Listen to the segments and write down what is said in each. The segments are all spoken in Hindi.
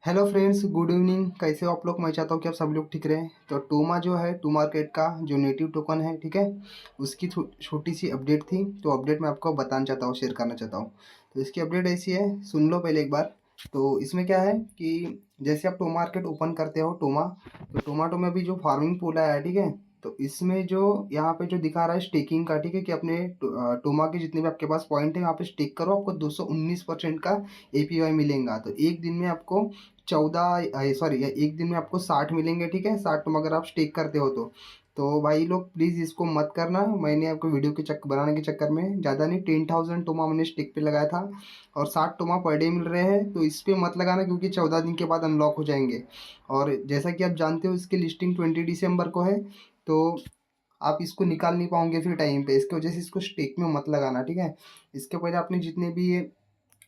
Hello friends, good evening. कैसे हो आप लोग? मैं चाहता हूँ कि आप सब लोग ठीक रहें। तो टोमा जो है, टू मार्केट का जो नेटिव टोकन है, ठीक है, उसकी छोटी सी अपडेट थी। तो अपडेट मैं आपको बताना चाहता हूँ, शेयर करना चाहता हूँ। तो इसकी अपडेट ऐसी है, सुन लो पहले एक बार। तो इसमें क्या है कि जैसे आप टो मार्केट ओपन करते हो टोमा, तो टोमाटो में भी जो फार्मिंग पूल आया है, ठीक है। तो इसमें जो यहाँ पे जो दिखा रहा है स्टेकिंग का, ठीक है, कि अपने टोमा के जितने भी आपके पास पॉइंट है यहाँ पे स्टेक करो, आपको 219% का एपीवाई मिलेगा। तो एक दिन में आपको 14 सॉरी एक दिन में आपको 60 मिलेंगे, ठीक है। 60 अगर आप स्टेक करते हो तो भाई लोग प्लीज़ इसको मत करना। मैंने आपको वीडियो के चक्कर बनाने के चक्कर में ज़्यादा नहीं, 10,000 टोमा मैंने स्टेक पे लगाया था और 60 टोमा पर डे मिल रहे हैं। तो इस पे मत लगाना, क्योंकि 14 दिन के बाद अनलॉक हो जाएंगे। और जैसा कि आप जानते हो, इसकी लिस्टिंग 20 दिसंबर को है। तो आप इसको निकाल नहीं पाओगे फिर टाइम पे, इसकी वजह से इसको स्टेक में मत लगाना, ठीक है। इसके पहले आपने जितने भी ये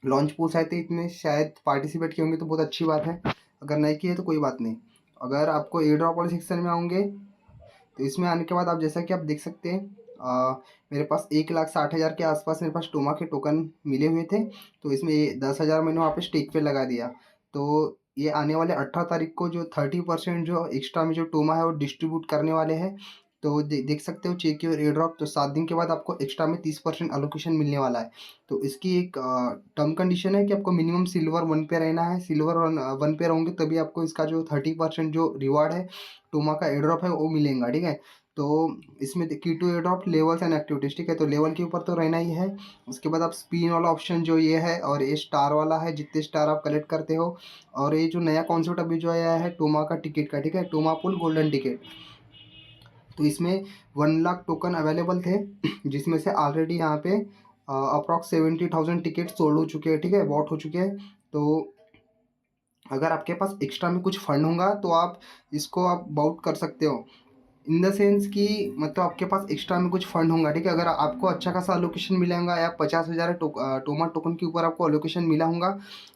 लॉन्च पोस्ट आए थे, इतने शायद पार्टिसिपेट किए होंगे, तो बहुत अच्छी बात है। अगर नहीं किए तो कोई बात नहीं। अगर आपको एयर ड्रॉप वाले सेक्शन में आओगे, तो इसमें आने के बाद आप जैसा कि आप देख सकते हैं, मेरे पास 1,60,000 के आसपास मेरे पास टोमा के टोकन मिले हुए थे। तो इसमें 10,000 मैंने वहाँ पे स्टेक पे लगा दिया। तो ये आने वाले 18 तारीख को जो 30% जो एक्स्ट्रा में जो टोमा है वो डिस्ट्रीब्यूट करने वाले हैं। तो देख सकते हो, चेक योर एयर ड्रॉप। तो 7 दिन के बाद आपको एक्स्ट्रा में 30% अलोकेशन मिलने वाला है। तो इसकी एक टर्म कंडीशन है कि आपको मिनिमम सिल्वर 1 पे रहना है। सिल्वर 1 पे रहोगे तभी आपको इसका जो 30% जो रिवार्ड है टोमा का एयर ड्रॉप है वो मिलेगा, ठीक है। तो इसमें की to air drop levels and activities, ठीक है। तो लेवल के ऊपर तो रहना ही है। उसके बाद आप स्पिन वाला ऑप्शन जो ये है, और ये स्टार वाला है, जितने स्टार आप कलेक्ट करते हो। और ये जो नया कॉन्सेप्ट अभी जो आया है टोमा का टिकट का, ठीक है, टोमा पुल गोल्डन टिकट। तो इसमें 1 लाख टोकन अवेलेबल थे, जिसमें से ऑलरेडी यहाँ पे अप्रॉक्स 70,000 टिकट सोल्ड हो चुके हैं, ठीक है, बॉट हो चुके हैं। तो अगर आपके पास एक्स्ट्रा में कुछ फंड होगा तो आप इसको आप बाउट कर सकते हो। इन द सेंस कि मतलब आपके पास एक्स्ट्रा में कुछ फंड होगा, ठीक है। अगर आपको अच्छा खासा अलोकेशन मिलेगा या 50,000 टोमा टोकन के ऊपर आपको अलोकेशन मिला होगा,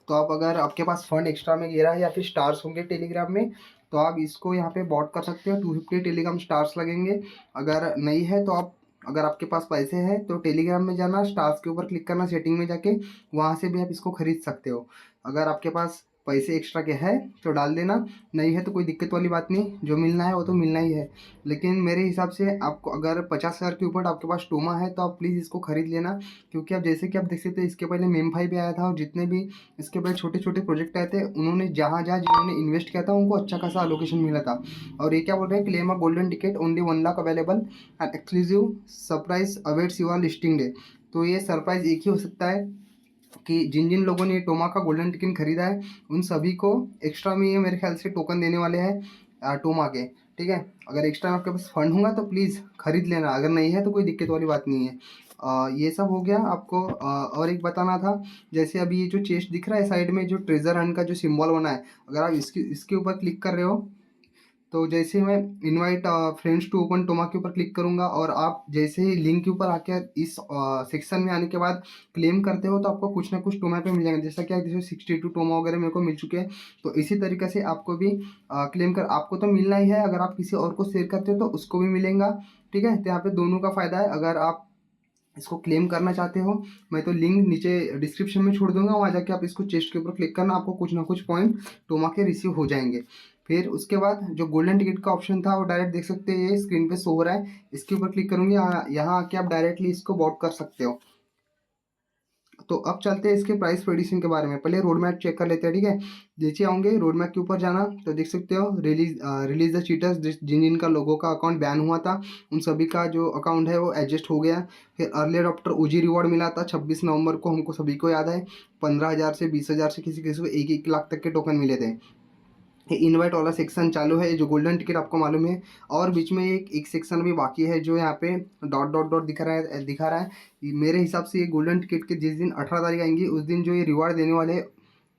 तो आप अगर आपके पास फंड एक्स्ट्रा में गिरा है या फिर स्टार्स होंगे टेलीग्राम में, तो आप इसको यहाँ पे बॉट कर सकते हो। 250 टेलीग्राम स्टार्स लगेंगे। अगर नहीं है तो आप, अगर आपके पास पैसे हैं तो टेलीग्राम में जाना, स्टार्स के ऊपर क्लिक करना, सेटिंग में जाके वहाँ से भी आप इसको खरीद सकते हो। अगर आपके पास पैसे एक्स्ट्रा के हैं तो डाल देना, नहीं है तो कोई दिक्कत वाली बात नहीं, जो मिलना है वो तो मिलना ही है। लेकिन मेरे हिसाब से आपको अगर 50,000 के ऊपर आपके पास टोमा है तो आप प्लीज़ इसको खरीद लेना। क्योंकि आप जैसे कि आप देख सकते हैं, इसके पहले मेम फाई भी आया था, और जितने भी इसके पहले छोटे छोटे प्रोजेक्ट आए थे, उन्होंने जहाँ जहाँ जिन्होंने इन्वेस्ट किया था उनको अच्छा खासा अलोकेशन मिला था। और ये क्या बोल रहे हैं, claim a golden ticket only 1 lakh available and exclusive surprise awaits your listing day. तो ये सरप्राइज एक ही हो सकता है कि जिन जिन लोगों ने टोमा का गोल्डन टिकट खरीदा है, उन सभी को एक्स्ट्रा में ये मेरे ख्याल से टोकन देने वाले हैं टोमा के, ठीक है। अगर एक्स्ट्रा में आपके पास फंड होगा तो प्लीज़ खरीद लेना, अगर नहीं है तो कोई दिक्कत वाली बात नहीं है। ये सब हो गया आपको। और एक बताना था, जैसे अभी ये जो चेस्ट दिख रहा है साइड में, जो ट्रेजर हंट का जो सिंबल बना है, अगर आप इसके ऊपर क्लिक कर रहे हो, तो जैसे मैं इनवाइट फ्रेंड्स टू ओपन टोमा के ऊपर क्लिक करूंगा, और आप जैसे ही लिंक के ऊपर आकर इस सेक्शन में आने के बाद क्लेम करते हो, तो आपको कुछ ना कुछ टोमा पे मिल जाएगा। जैसा कि जैसे 62 टोमा वगैरह मेरे को मिल चुके हैं। तो इसी तरीके से आपको भी क्लेम कर, आपको तो मिलना ही है, अगर आप किसी और को शेयर करते हो तो उसको भी मिलेगा, ठीक है। तो यहाँ पे दोनों का फ़ायदा है। अगर आप इसको क्लेम करना चाहते हो, मैं तो लिंक नीचे डिस्क्रिप्शन में छोड़ दूंगा, वहाँ जाके आप इसको चेस्ट के ऊपर क्लिक करना, आपको कुछ ना कुछ पॉइंट टोमा के रिसीव हो जाएंगे। फिर उसके बाद जो गोल्डन टिकट का ऑप्शन था वो डायरेक्ट देख सकते हैं, ये स्क्रीन पे शो हो रहा है। इसके ऊपर क्लिक करूंगी, यहाँ आके आप डायरेक्टली इसको बॉट कर सकते हो। तो अब चलते हैं इसके प्राइस प्रेडिक्शन के बारे में। पहले रोड मैप चेक कर लेते हैं, ठीक है। नीचे आऊँगे, रोड मैप के ऊपर जाना, तो देख सकते हो रिलीज द चीटर्स, जिन जिन का लोगों का अकाउंट बैन हुआ था, उन सभी का जो अकाउंट है वो एडजस्ट हो गया। फिर अर्ली अडॉप्टर ओजी रिवॉर्ड मिला था 26 नवंबर को, हमको सभी को याद है। 15,000 से 20,000 से किसी किसी को 1-1 लाख तक के टोकन मिले थे। ये इनवाइट वाला सेक्शन चालू है, जो गोल्डन टिकट आपको मालूम है। और बीच में एक एक सेक्शन भी बाकी है, जो यहाँ पे डॉट डॉट डॉट दिखा रहा है। मेरे हिसाब से ये गोल्डन टिकट के जिस दिन 18 तारीख आएंगी, उस दिन जो ये रिवार्ड देने वाले,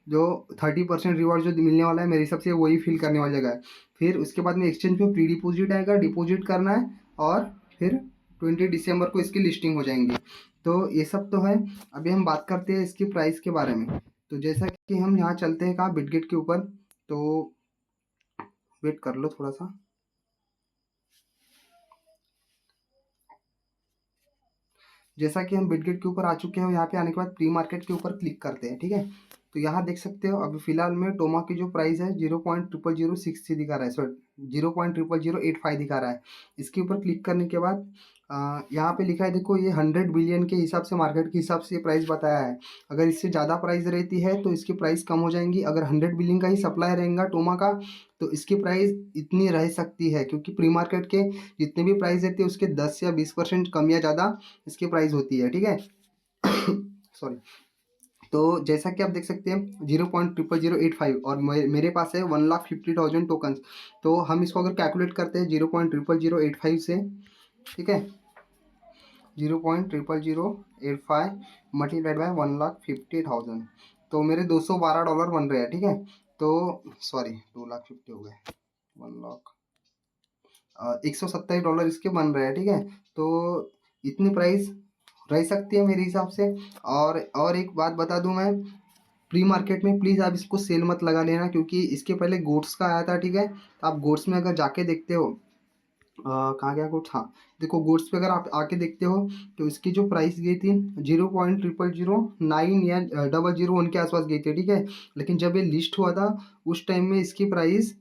जो 30% रिवार्ड जो मिलने वाला है, मेरे हिसाब से वही फिल करने वाली जगह है। फिर उसके बाद में एक्सचेंज पे प्री डिपोजिट आएगा, डिपोजिट करना है, और फिर 20 दिसंबर को इसकी लिस्टिंग हो जाएंगी। तो ये सब तो है। अभी हम बात करते हैं इसकी प्राइस के बारे में। तो जैसा कि हम यहाँ चलते हैं कहाँ, बिटगेट के ऊपर। तो वेट कर लो थोड़ा सा। जैसा कि हम बिटगेट के ऊपर आ चुके हैं, यहाँ पे आने के बाद प्री मार्केट के ऊपर क्लिक करते हैं, ठीक है। तो यहाँ देख सकते हो अभी फिलहाल में टोमा की जो प्राइस है 0.0006 दिखा रहा है, सॉरी 0.0085 दिखा रहा है। इसके ऊपर क्लिक करने के बाद यहाँ पे लिखा है, देखो ये 100 बिलियन के हिसाब से, मार्केट के हिसाब से ये प्राइस बताया है। अगर इससे ज़्यादा प्राइस रहती है तो इसकी प्राइस कम हो जाएंगी। अगर 100 बिलियन का ही सप्लाई रहेगा टोमा का तो इसकी प्राइस इतनी रह सकती है, क्योंकि प्री मार्केट के जितने भी प्राइस रहते हैं उसके 10 या 20% कम या ज़्यादा इसकी प्राइस होती है, ठीक है। सॉरी। तो जैसा कि आप देख सकते हैं 0.0085 और मेरे पास है 1,50,000 टोकन्स। तो हम इसको अगर कैलकुलेट करते हैं 0.0085 से, ठीक है, 0.0085 मल्टीप्लाइड बाय 1,50,000, तो मेरे $212 बन रहे हैं, ठीक है। तो सॉरी 2,50,000 हो गए, 1,70 इसके बन रहे हैं, ठीक है। तो इतनी प्राइस रह सकती है मेरे हिसाब से। और एक बात बता दूं मैं, प्री मार्केट में प्लीज़ आप इसको सेल मत लगा लेना, क्योंकि इसके पहले गोट्स का आया था, ठीक है। तो आप गोट्स में अगर जाके देखते हो, कहाँ गया गोट्स, हाँ देखो गोट्स पे अगर आप आके देखते हो तो इसकी जो प्राइस गई थी 0.0009 या 001 के आसपास गई थी, ठीक है। लेकिन जब ये लिस्ट हुआ था उस टाइम में इसकी प्राइस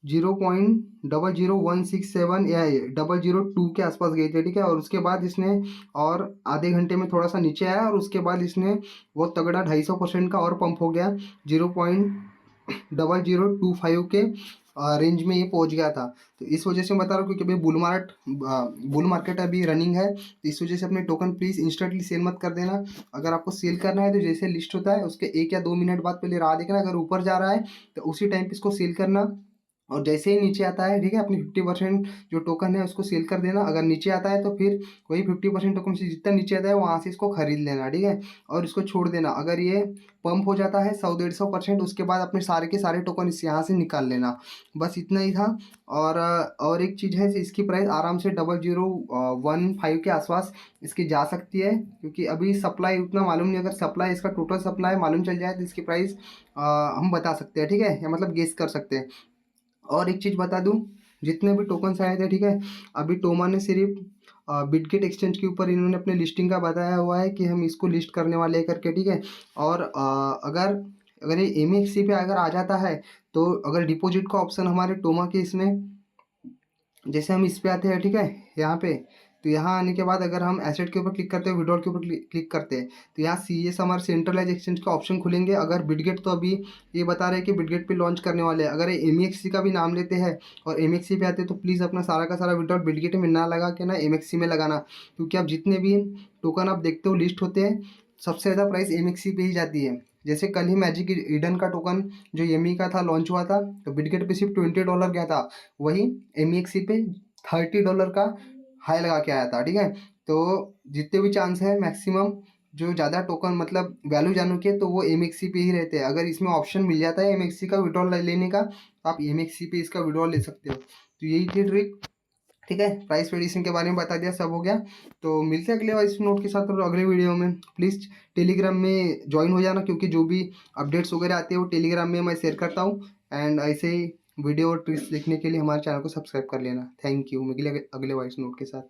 0.00167 या 002 के आसपास गई थी, ठीक है। और उसके बाद इसने और आधे घंटे में थोड़ा सा नीचे आया और उसके बाद इसने बहुत तगड़ा 250% का और पंप हो गया, 0.0025 के रेंज में ये पहुंच गया था। तो इस वजह से मैं बता रहा हूँ, क्योंकि अभी बुल मार्केट अभी रनिंग है, तो इस वजह से अपने टोकन प्लीज़ इंस्टेंटली सेल मत कर देना। अगर आपको सेल करना है तो जैसे लिस्ट होता है उसके 1 या 2 मिनट बाद पहले राह देखना, अगर ऊपर जा रहा है तो उसी टाइम पे इसको सेल करना, और जैसे ही नीचे आता है, ठीक है, अपनी 50% जो टोकन है उसको सेल कर देना। अगर नीचे आता है तो फिर वही 50% टोकन से जितना नीचे आता है वहाँ से इसको खरीद लेना, ठीक है, और इसको छोड़ देना। अगर ये पंप हो जाता है 100-150%, उसके बाद अपने सारे के सारे टोकन इस यहाँ से निकाल लेना। बस इतना ही था। और एक चीज़ है, इसकी प्राइस आराम से 0015 के आसपास इसकी जा सकती है, क्योंकि अभी सप्लाई उतना मालूम नहीं। अगर सप्लाई इसका टोटल सप्लाई मालूम चल जाए तो इसकी प्राइस हम बता सकते हैं, ठीक है, या मतलब गेस कर सकते हैं। और एक चीज़ बता दूं, जितने भी टोकन्स आए थे, ठीक है, अभी टोमा ने सिर्फ बिटगेट एक्सचेंज के ऊपर इन्होंने अपने लिस्टिंग का बताया हुआ है कि हम इसको लिस्ट करने वाले हैं करके, ठीक है। और अगर अगर ये एमएक्सी पे अगर आ जाता है तो अगर डिपॉजिट का ऑप्शन हमारे टोमा के इसमें, जैसे हम इस पे आते हैं, ठीक है, यहाँ पे, तो यहाँ आने के बाद अगर हम एसेट के ऊपर क्लिक करते हैं, विड्रॉल के ऊपर क्लिक करते हैं, तो यहाँ सीएस हमारे सेंट्रलाइज एक्सचेंज का ऑप्शन खुलेंगे। अगर बिटगेट, तो अभी ये बता रहे हैं कि बिटगेट पे लॉन्च करने वाले हैं। अगर ये एमएक्सी का भी नाम लेते हैं और एमएक्सी पे आते हैं तो प्लीज़ अपना सारा का सारा विड्रॉल बिटगेट में ना लगा के ना एमएक्सी में लगाना, क्योंकि आप जितने भी टोकन आप देखते हो लिस्ट होते हैं, सबसे ज़्यादा प्राइस एमएक्सी पे ही जाती है। जैसे कल ही मैजिक ईडन का टोकन जो एमई का था लॉन्च हुआ था, तो बिटगेट पे सिर्फ $20 गया था, वही एमएक्सी पे $30 का हाई लगा के आया था, ठीक है। तो जितने भी चांस है मैक्सिमम जो ज़्यादा टोकन मतलब वैल्यू जानू के, तो वो एमएक्सी पे ही रहते हैं। अगर इसमें ऑप्शन मिल जाता है एमएक्सी का विड्रॉल लेने का, तो आप एमएक्सी पे इसका विड्रॉल ले सकते हो। तो यही थी ट्रिक, ठीक है। प्राइस प्रेडिक्शन के बारे में बता दिया, सब हो गया। तो मिलते हैं अगले वाइस नोट के साथ और अगले वीडियो में। प्लीज़ टेलीग्राम में ज्वाइन हो जाना, क्योंकि जो भी अपडेट्स वगैरह आते हैं वो टेलीग्राम में मैं शेयर करता हूँ। एंड ऐसे ही वीडियो और ट्रिक्स देखने के लिए हमारे चैनल को सब्सक्राइब कर लेना। Thank you. मिले अगले वॉइस नोट के साथ।